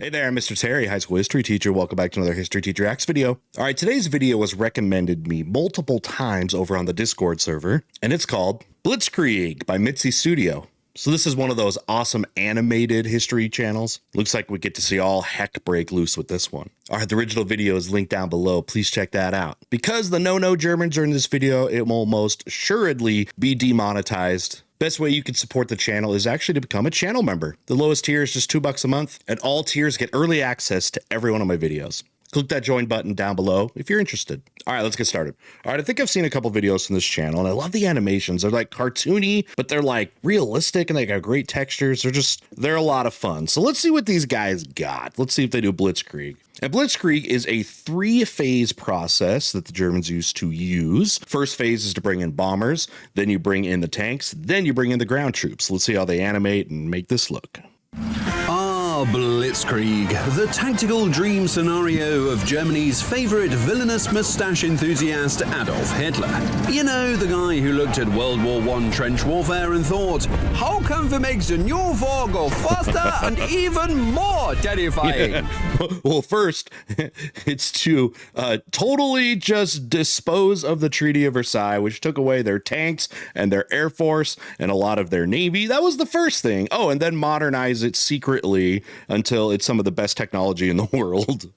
Hey there, I'm Mr. Terry, high school history teacher. Welcome back to another History Teacher Acts video. All right, today's video was recommended me multiple times over on the Discord server, and it's called Blitzkrieg by Mitsi Studio. So this is one of those awesome animated history channels. Looks like we get to see all heck break loose with this one. All right, the original video is linked down below. Please check that out. Because the no Germans are in this video, it will most assuredly be demonetized. Best way you can support the channel is actually to become a channel member. The lowest tier is just $2 a month, and all tiers get early access to every one of my videos. Click that join button down below if you're interested. All right, let's get started. All right, I think I've seen a couple videos from this channel, and I love the animations. They're like cartoony, but they're like realistic, and they got great textures. They're a lot of fun. So let's see what these guys got. Let's see if they do Blitzkrieg. And Blitzkrieg is a 3-phase process that the Germans used to use. First phase is to bring in bombers, then you bring in the tanks, then you bring in the ground troops. Let's see how they animate and make this look. Blitzkrieg, the tactical dream scenario of Germany's favorite villainous mustache enthusiast, Adolf Hitler. You know, the guy who looked at World War I trench warfare and thought, how can we make the new war go faster and even more terrifying? Yeah. Well, first, it's to totally just dispose of the Treaty of Versailles, which took away their tanks and their air force and a lot of their navy. That was the first thing. Oh, and then modernize it secretly until it's some of the best technology in the world.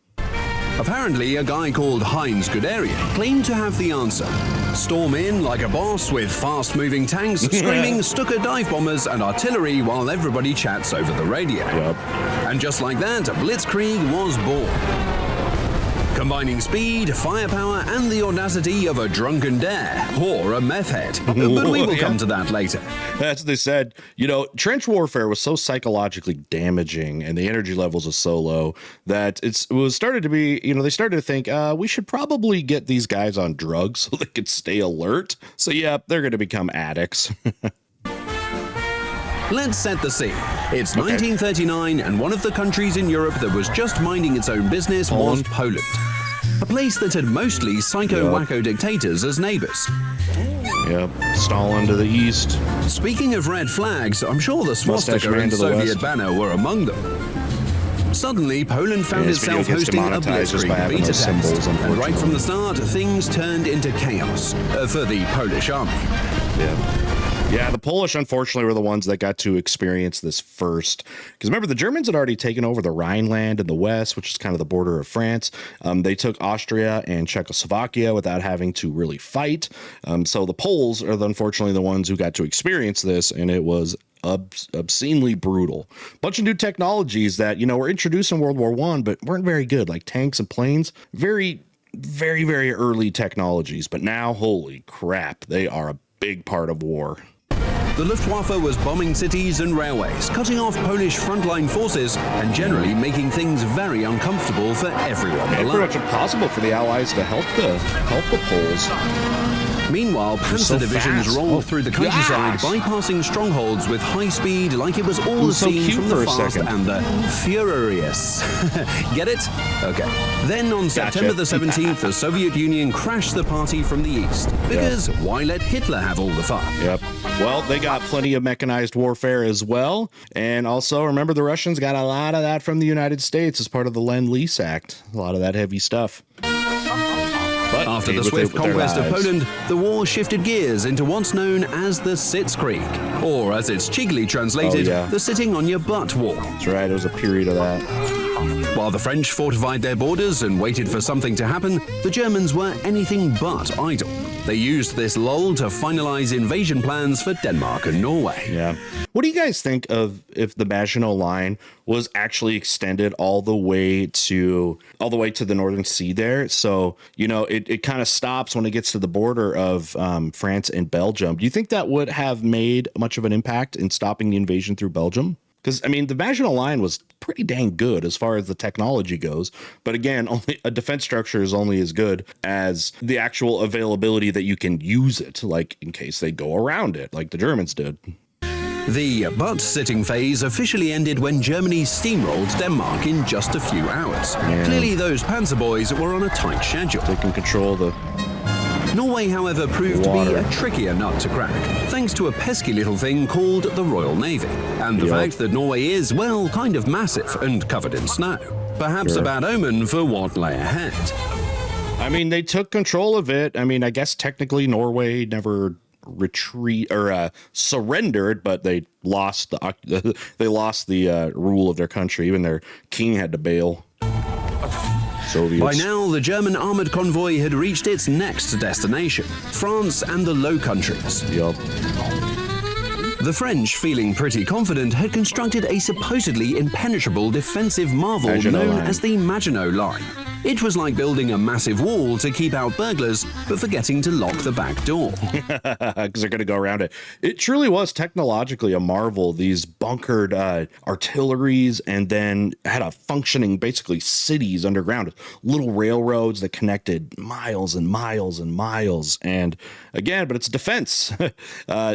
Apparently, a guy called Heinz Guderian claimed to have the answer. Storm in like a boss with fast-moving tanks, screaming Stuka dive bombers and artillery while everybody chats over the radio. Yep. And just like that, Blitzkrieg was born. Combining speed, firepower, and the audacity of a drunken dare, or a meth head. But we will come to that later. That's what they said. You know, trench warfare was so psychologically damaging and the energy levels are so low that it was started to be, they started to think, we should probably get these guys on drugs so they could stay alert. So yeah, they're going to become addicts. Let's set the scene. It's 1939, and one of the countries in Europe that was just minding its own business was Poland. A place that had mostly psycho-wacko dictators as neighbors. Yep, Stalin to the east. Speaking of red flags, I'm sure the swastika and Soviet banner were among them. Suddenly, Poland found itself hosting a Blitzkrieg beta test, and right from the start, things turned into chaos for the Polish army. Yeah, the Polish, unfortunately, were the ones that got to experience this first. Because remember, the Germans had already taken over the Rhineland in the west, which is kind of the border of France. They took Austria and Czechoslovakia without having to really fight. So the Poles are unfortunately the ones who got to experience this, and it was obscenely brutal. Bunch of new technologies that, were introduced in World War I, but weren't very good, like tanks and planes. Very, very, very early technologies. But now, holy crap, they are a big part of war. The Luftwaffe was bombing cities and railways, cutting off Polish frontline forces, and generally making things very uncomfortable for everyone. It's pretty much impossible for the Allies to help the Poles. Meanwhile, panzer divisions rolled through the countryside, bypassing strongholds with high speed like it was all the scene from The Fast and the Furious. Get it? Okay. Then on September the 17th, the Soviet Union crashed the party from the east. Because why let Hitler have all the fun? Yep. Well, they got plenty of mechanized warfare as well. And also, remember, the Russians got a lot of that from the United States as part of the Lend-Lease Act. A lot of that heavy stuff. But after the swift conquest of Poland, the war shifted gears into what's known as the Sitzkrieg, or as it's cheekily translated, the sitting on your butt war. That's right, there was a period of that. While the French fortified their borders and waited for something to happen, the Germans were anything but idle. They used this lull to finalize invasion plans for Denmark and Norway. Yeah. What do you guys think of if the Maginot Line was actually extended all the way to the Northern Sea there? So, it kind of stops when it gets to the border of France and Belgium. Do you think that would have made much of an impact in stopping the invasion through Belgium? Because, the Maginot Line was pretty dang good as far as the technology goes. But again, only a defense structure is only as good as the actual availability that you can use it, like in case they go around it, like the Germans did. The butt-sitting phase officially ended when Germany steamrolled Denmark in just a few hours. Yeah. Clearly, those Panzer boys were on a tight schedule. They can control the Norway, however, proved to be a trickier nut to crack, thanks to a pesky little thing called the Royal Navy, and the fact that Norway is, well, kind of massive and covered in snow. Perhaps a bad omen for what lay ahead. I mean, they took control of it. I mean, I guess technically Norway never surrendered, but they lost the rule of their country. Even their king had to bail. Soviets. By now, the German armored convoy had reached its next destination, France and the Low Countries. Yup. The French, feeling pretty confident, had constructed a supposedly impenetrable defensive marvel known as the Maginot Line. It was like building a massive wall to keep out burglars, but forgetting to lock the back door. Because they're going to go around it. It truly was technologically a marvel. These bunkered artilleries, and then had a functioning, basically, cities underground. Little railroads that connected miles and miles and miles. And again, but it's defense.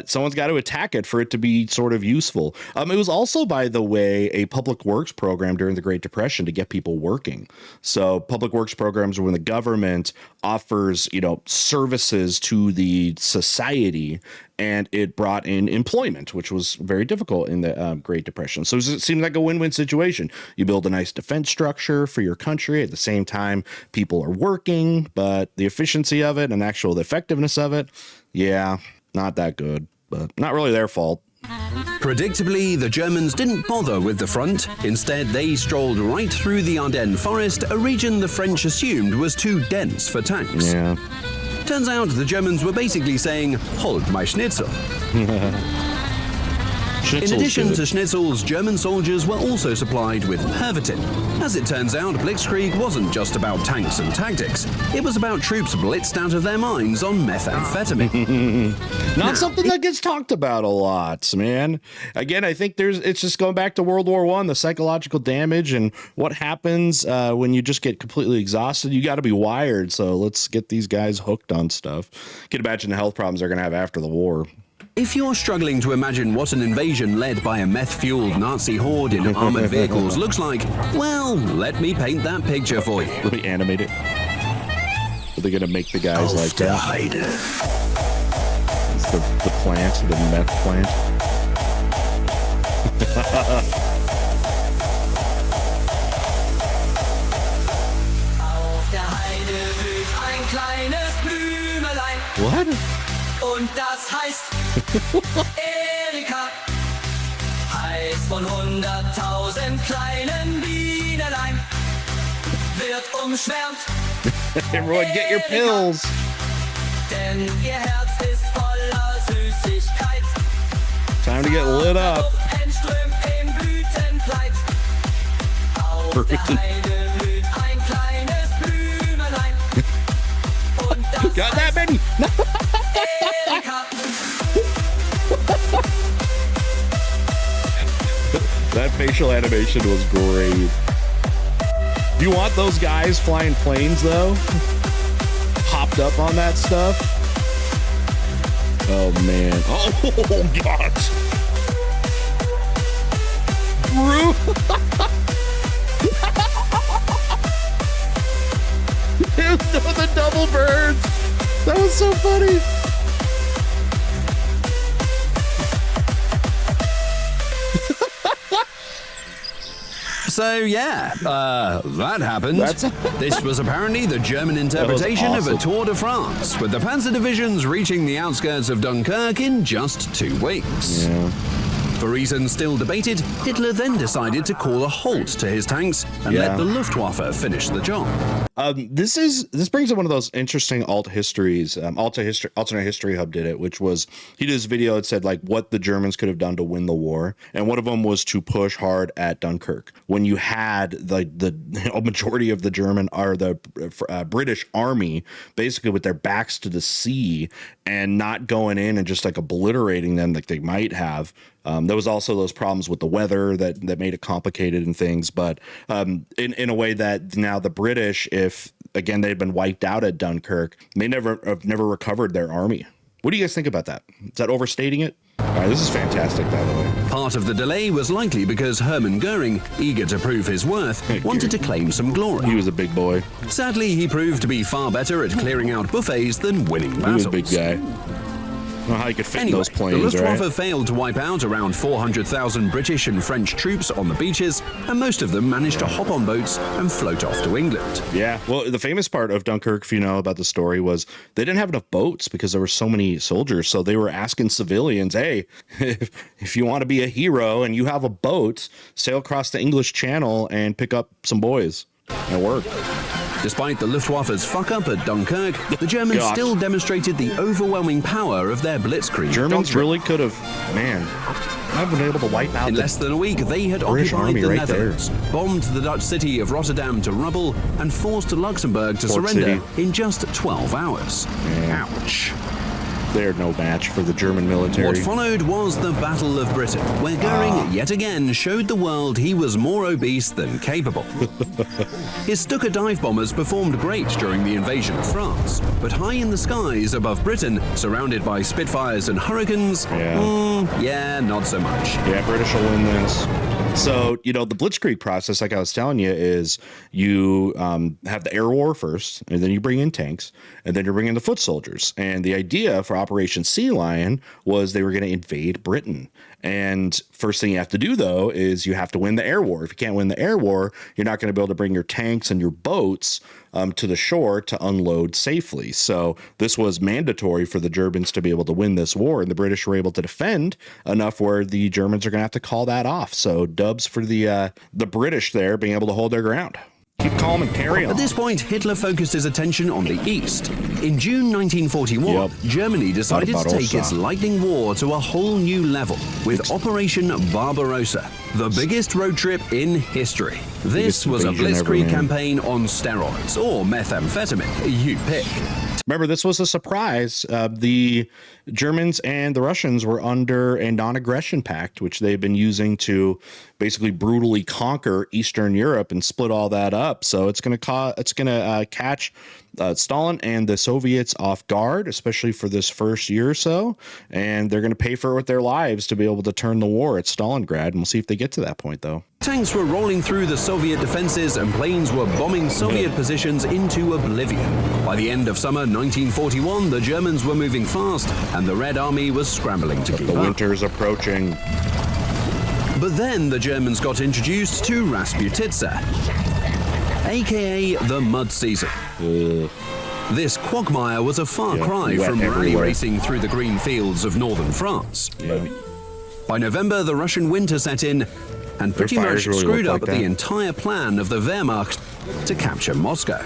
Someone's got to attack it for it to be sort of useful. It was also, by the way, a public works program during the Great Depression to get people working. So public works programs are when the government offers, services to the society, and it brought in employment, which was very difficult in the Great Depression. So it seems like a win-win situation. You build a nice defense structure for your country. At the same time, people are working, but the efficiency of it and the effectiveness of it, not that good, but not really their fault. Predictably, the Germans didn't bother with the front. Instead, they strolled right through the Ardennes forest, a region the French assumed was too dense for tanks. Yeah. Turns out the Germans were basically saying, "Hold my schnitzel." In addition to schnitzels, German soldiers were also supplied with Pervitin. As it turns out, Blitzkrieg wasn't just about tanks and tactics. It was about troops blitzed out of their minds on methamphetamine. Not something that gets talked about a lot, man. Again, I think it's just going back to World War I, the psychological damage and what happens when you just get completely exhausted. You got to be wired, so let's get these guys hooked on stuff. You can imagine the health problems they're going to have after the war. If you're struggling to imagine what an invasion led by a meth-fueled Nazi horde in armored vehicles looks like, well, let me paint that picture for you. Let me animate it. Are they going to make the guys like that? It's the plant, the meth plant. Auf der Heide blüht ein kleines Blümelein. What? Und das heißt Erika, heißt von 100.000 kleinen Bienelein, wird umschwärmt. Everyone get your pills. Denn ihr Herz ist voller Süßigkeit. Time to get lit up. Entströmt im Blütenkleid. Auf der Heide blüht ein kleines Blümelein. Und das Got that many. That facial animation was great. Do you want those guys flying planes, though? Hopped up on that stuff? Oh, man. Oh, God. The double birds. That was so funny. So yeah, that happened. This was apparently the German interpretation of a Tour de France, with the Panzer divisions reaching the outskirts of Dunkirk in just 2 weeks. Yeah. For reasons still debated, Hitler then decided to call a halt to his tanks and let the Luftwaffe finish the job. This brings up one of those interesting alternate history hub did it, which was he did this video that said like what the Germans could have done to win the war, and one of them was to push hard at Dunkirk when you had the majority of the German or the British army basically with their backs to the sea and not going in and just like obliterating them like they might have. There was also those problems with the weather that made it complicated and things, but in a way that now the British, if again they'd been wiped out at Dunkirk, may never recovered their army. What do you guys think about that? Is that overstating it? All right, this is fantastic, by the way. Part of the delay was likely because Hermann Goering, eager to prove his worth, wanted to claim some glory. He was a big boy. Sadly, he proved to be far better at clearing out buffets than winning battles. He was a big guy. I don't know how you could fit in those planes, the Luftwaffe right? failed to wipe out around 400,000 British and French troops on the beaches, and most of them managed to hop on boats and float off to England. Yeah, well, the famous part of Dunkirk, if you know about the story, was they didn't have enough boats because there were so many soldiers. So they were asking civilians, hey, if you want to be a hero and you have a boat, sail across the English Channel and pick up some boys. And it worked. Despite the Luftwaffe's fuck-up at Dunkirk, the Germans still demonstrated the overwhelming power of their Blitzkrieg. Germans really could have, man, I've been able to wipe out. In less than a week, they had occupied the Netherlands, bombed the Dutch city of Rotterdam to rubble, and forced Luxembourg to surrender in just 12 hours. Ouch. They're no match for the German military. What followed was the Battle of Britain, where Goering yet again showed the world he was more obese than capable. His Stuka dive bombers performed great during the invasion of France, but high in the skies above Britain, surrounded by Spitfires and Hurricanes, not so much. Yeah, British will win this. So, you know, the Blitzkrieg process, like I was telling you, is you have the air war first, and then you bring in tanks, and then you bring in the foot soldiers. And the idea for Operation Sea Lion was they were going to invade Britain. And first thing you have to do, though, is you have to win the air war. If you can't win the air war, you're not going to be able to bring your tanks and your boats to the shore to unload safely. So this was mandatory for the Germans to be able to win this war, and the British were able to defend enough where the Germans are going to have to call that off. So dubs for the British there being able to hold their ground. Keep calm and carry on. At this point, Hitler focused his attention on the east. In June 1941, Germany decided to take its lightning war to a whole new level with Operation Barbarossa, the biggest road trip in history. This was a Blitzkrieg campaign on steroids or methamphetamine, you pick. Remember, this was a surprise. The Germans and the Russians were under a non-aggression pact, which they've been using to basically brutally conquer Eastern Europe and split all that up. So it's going to catch Stalin and the Soviets off guard, especially for this first year or so. And they're going to pay for it with their lives to be able to turn the war at Stalingrad. And we'll see if they get to that point, though. Tanks were rolling through the Soviet defenses and planes were bombing Soviet positions into oblivion. By the end of summer 1941, the Germans were moving fast and the Red Army was scrambling to keep up. The winter's approaching. But then the Germans got introduced to Rasputitsa, aka the mud season. This quagmire was a far cry from rally racing through the green fields of northern France. By November, the Russian winter set in and pretty much screwed up the entire plan of the Wehrmacht to capture Moscow.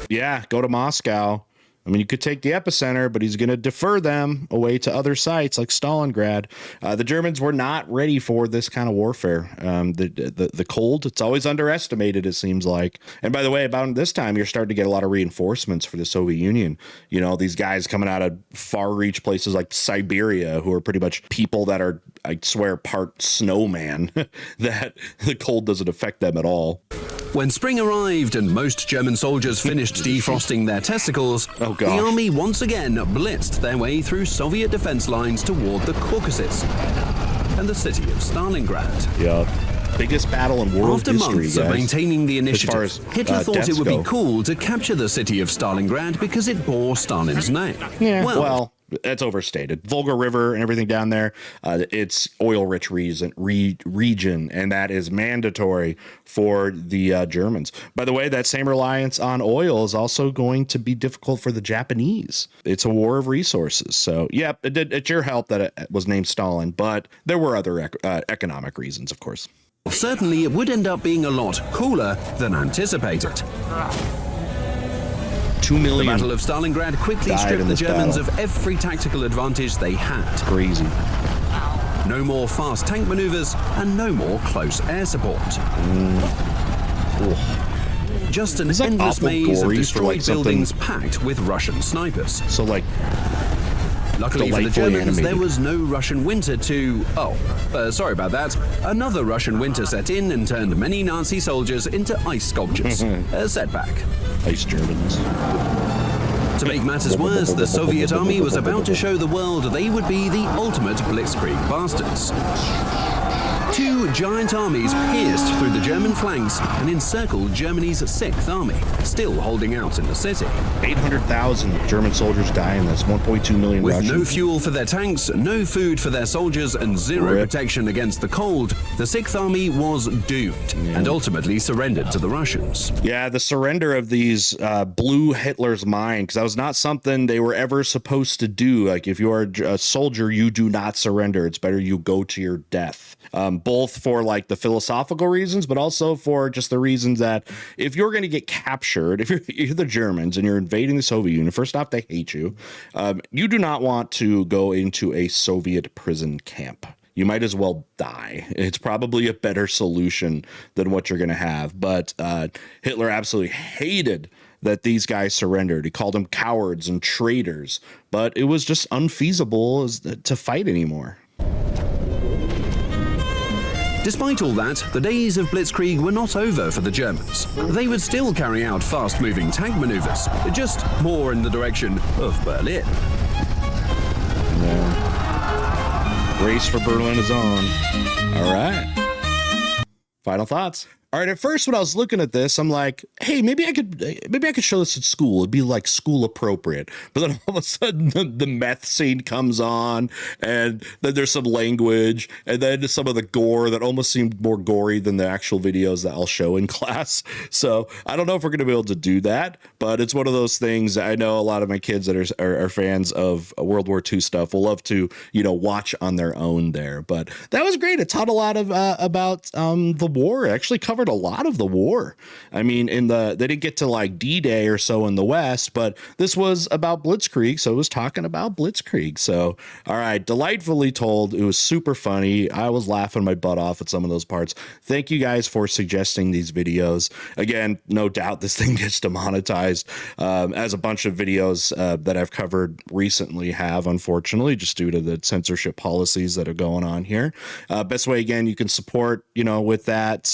Yeah, go to Moscow. I mean, you could take the epicenter, but he's going to defer them away to other sites like Stalingrad. The Germans were not ready for this kind of warfare. The cold, it's always underestimated, it seems like. And by the way, about this time, you're starting to get a lot of reinforcements for the Soviet Union. You know, these guys coming out of far reach places like Siberia, who are pretty much people that are, I swear, part snowman, that the cold doesn't affect them at all. When spring arrived and most German soldiers finished defrosting their testicles, the army once again blitzed their way through Soviet defense lines toward the Caucasus and the city of Stalingrad. Biggest battle in world history, After months of maintaining the initiative, Hitler thought it would be cool to capture the city of Stalingrad because it bore Stalin's name. Well, that's overstated. Volga River and everything down there, it's oil-rich region, and that is mandatory for the Germans. By the way, that same reliance on oil is also going to be difficult for the Japanese. It's a war of resources. So, yeah, it's your help that it was named Stalin, but there were other economic reasons, of course. Certainly, it would end up being a lot cooler than anticipated. 2 million. The Battle of Stalingrad quickly stripped the Germans of every tactical advantage they had. Crazy. No more fast tank maneuvers and no more close air support. Just an endless maze of destroyed buildings packed with Russian snipers. So, like, luckily for the Germans, there was no Russian winter to... sorry about that. Another Russian winter set in and turned many Nazi soldiers into ice sculptures. A setback. Ice Germans. To make matters worse, the Soviet army was about to show the world they would be the ultimate Blitzkrieg bastards. Two giant armies pierced through the German flanks and encircled Germany's 6th Army, still holding out in the city. 800,000 German soldiers die in this, 1.2 million With Russians. no fuel for their tanks, no food for their soldiers, and zero protection against the cold, the 6th Army was doomed and ultimately surrendered to the Russians. Yeah, the surrender of these blew Hitler's mind, because that was not something they were ever supposed to do. Like, if you are a soldier, you do not surrender. It's better you go to your death. Both for like the philosophical reasons, but also for just the reasons that if you're going to get captured, if you're the Germans and you're invading the Soviet Union, first off, they hate you. You do not want to go into a Soviet prison camp. You might as well die. It's probably a better solution than what you're going to have. But Hitler absolutely hated that these guys surrendered. He called them cowards and traitors, but it was just unfeasible to fight anymore. Despite all that, the days of Blitzkrieg were not over for the Germans. They would still carry out fast-moving tank maneuvers, just more in the direction of Berlin. Race for Berlin is on. All right. Final thoughts. All right, at first when I was looking at this, I'm like, hey, maybe I could show this at school. It'd be like school appropriate. But then all of a sudden the meth scene comes on, and then there's some language, and then some of the gore that almost seemed more gory than the actual videos that I'll show in class. So I don't know if we're going to be able to do that, but it's one of those things. I know a lot of my kids that are fans of World War II stuff will love to, watch on their own there. But that was great. It taught a lot of about the war. It actually covered a lot of the war. I mean, they didn't get to like D-Day or so in the West, but this was about Blitzkrieg, so it was talking about Blitzkrieg. So, all right, delightfully told. It was super funny. I was laughing my butt off at some of those parts. Thank you guys for suggesting these videos. Again, no doubt this thing gets demonetized, as a bunch of videos that I've covered recently have, unfortunately, just due to the censorship policies that are going on here. Best way, again, you can support, with that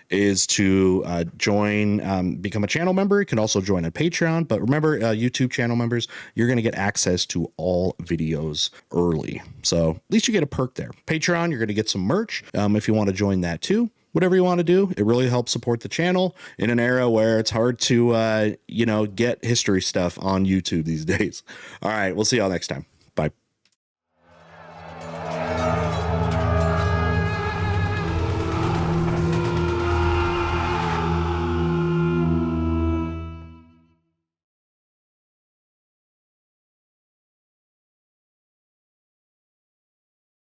is to join, become a channel member. You can also join on Patreon. But remember, YouTube channel members, you're going to get access to all videos early. So at least you get a perk there. Patreon, you're going to get some merch if you want to join that too. Whatever you want to do, it really helps support the channel in an era where it's hard to, get history stuff on YouTube these days. All right, we'll see y'all next time.